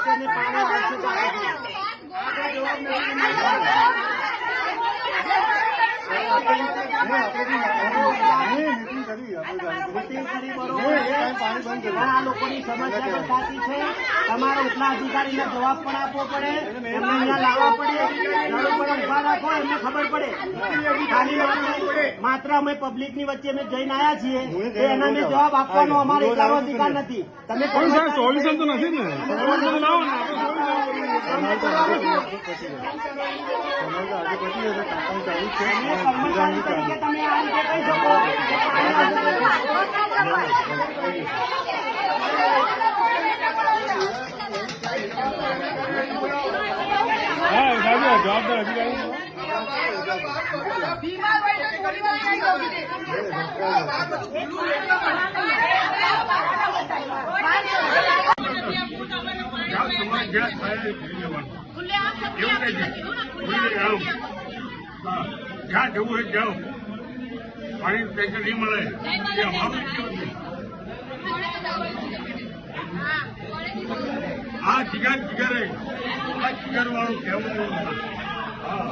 તેને પાણી જવાબ આ લોકોની સમસ્યા સાચી છે. તમારે એટલા અધિકારીને જવાબ પણ આપવો પડે, એમને અહીંયા લાવવા પડે, ઉભા રાખો, એમને ખબર પડે. ખાલી માત્ર અમે પબ્લિક ની વચ્ચે અમે જઈને આવ્યા છીએ, એના અમે જવાબ આપવાનો અમારો એટલો અધિકાર નથી. તમે સોલ્યુશન તો નથી ને, સોલ્યુશન લાવો ને. કર્મચારી તરીકે તમે આ રીતે કહી શકો. હા જવાબદાર અધિકારી જ્યાં જવું હોય જાઓ, પાણી ટેન્શન નહીં મળે એ અમારું આ જીગર વાળું કહેવું હા